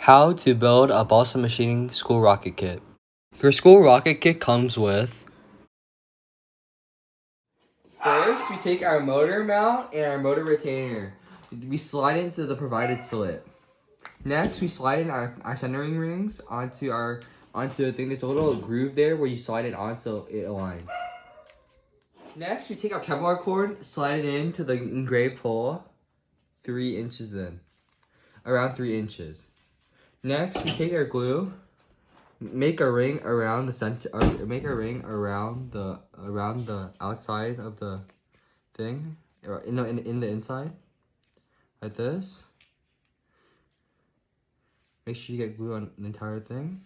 How to build a Balsa Machining School Rocket Kit. Your school rocket kit comes with... First, we take our motor mount and our motor retainer. We slide into the provided slit. Next, we slide in our centering rings onto the thing. There's a little groove there where you slide it on so it aligns. Next, we take our Kevlar cord, slide it into the engraved hole, 3 inches in, around 3 inches. Next, we take our glue, make a ring around the center, or make a ring around the outside of the thing, or in the inside, like this. Make sure you get glue on the entire thing.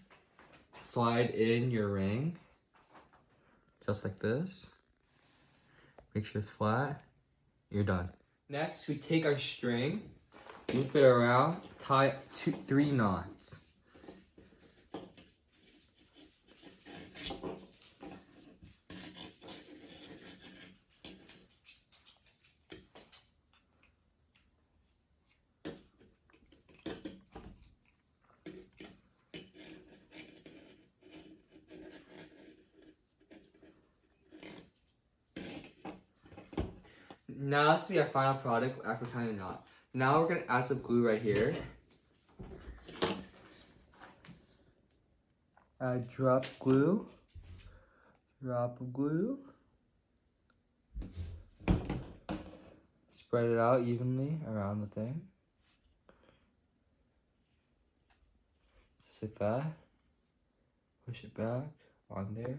Slide in your ring, just like this. Make sure it's flat. You're done. Next, we take our string, loop it around, tie 3 knots. Now let's see our final product after tying the knot. Now we're gonna add some glue right here. Drop glue. Drop glue. Spread it out evenly around the thing. Just like that. Push it back on there.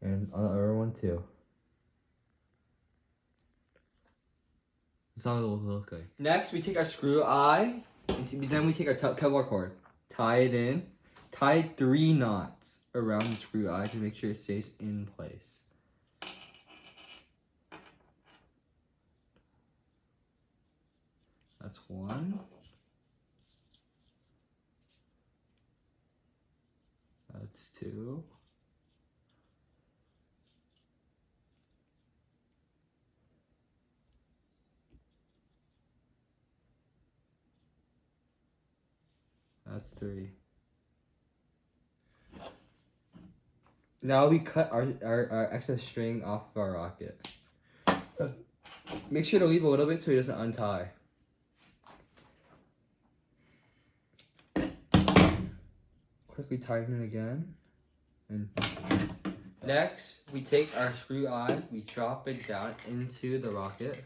And on the other one too. That's how it will look like. Next, we take our screw eye, and then we take our Kevlar cord. Tie it in. Tie 3 knots around the screw eye to make sure it stays in place. That's 1. That's 2. That's 3. Now we cut our excess string off of our rocket. Make sure to leave a little bit so it doesn't untie. Quickly tighten it again. And next, we take our screw eye, we drop it down into the rocket.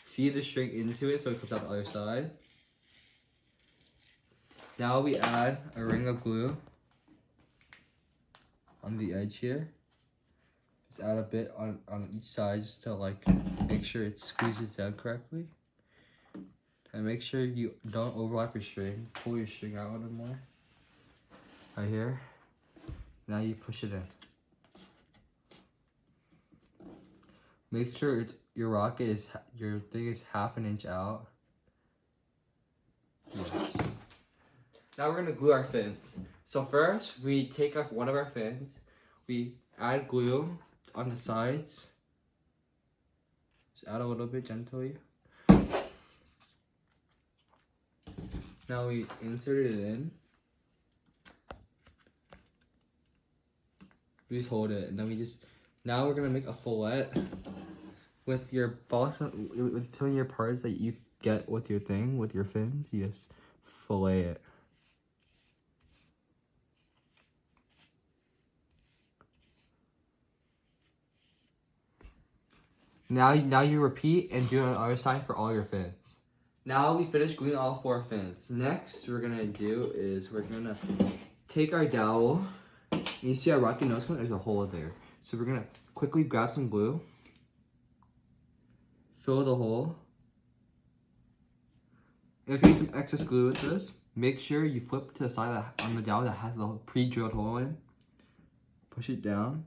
Feed the string into it so it comes out the other side. Now we add a ring of glue on the edge here. Just add a bit on each side just to like make sure it squeezes down correctly. And make sure you don't overlap your string. Pull your string out a little more. Right here. Now you push it in. Make sure your thing is half an inch out. Yes. Now we're gonna glue our fins. So first, we take off one of our fins. We add glue on the sides. Just add a little bit gently. Now we insert it in. We just hold it, and then now we're gonna make a fillet with your balsa, with some of your parts that you get with your thing, with your fins. You just fillet it. Now you repeat and do it on the other side for all your fins. Now we finished gluing all 4 fins. Next, we're gonna do is we're gonna take our dowel. You see our rocket nose cone? There's a hole there. So we're gonna quickly grab some glue, fill the hole. If you need some excess glue with this, make sure you flip to the side on the dowel that has the pre-drilled hole in. Push it down.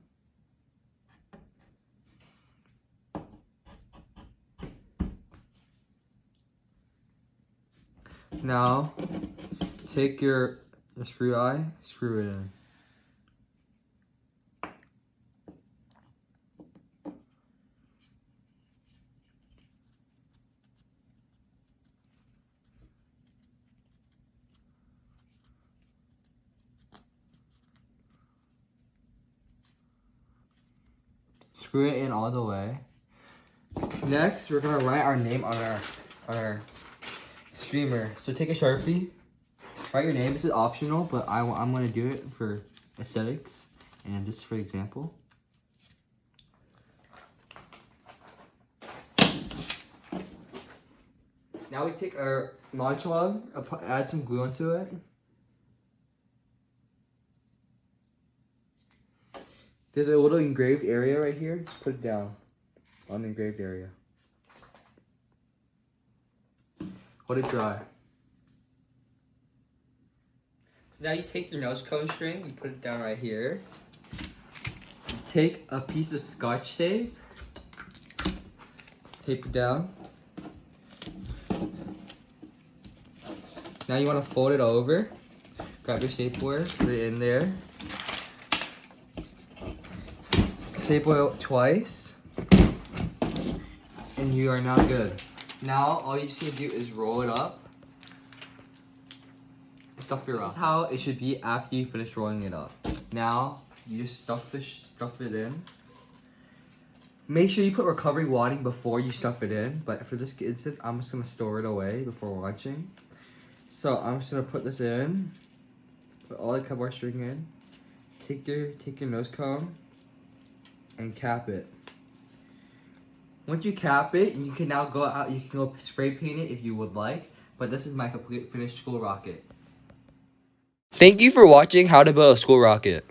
Now, take your screw eye, screw it in. screw it in all the way. Next, we're gonna write our name on our streamer. So take a Sharpie, write your name. This is optional, but I'm gonna do it for aesthetics and just for example. Now we take our launch log, add some glue onto it. There's a little engraved area right here. Just put it down on the engraved area. Let it dry. So now you take your nose cone string, you put it down right here. You take a piece of Scotch tape, tape it down. Now you want to fold it over. Grab your stapler, put it in there. Staple it twice. And you are now good. Now all you just need to do is roll it up. And stuff it up. This is how it should be after you finish rolling it up. Now you just stuff it in. Make sure you put recovery wadding before you stuff it in. But for this instance, I'm just gonna store it away before launching. So I'm just gonna put this in, put all the cardboard string in, take your nose cone, and cap it. Once you cap it, you can now go out. You can go spray paint it if you would like. But this is my complete finished school rocket. Thank you for watching how to build a school rocket.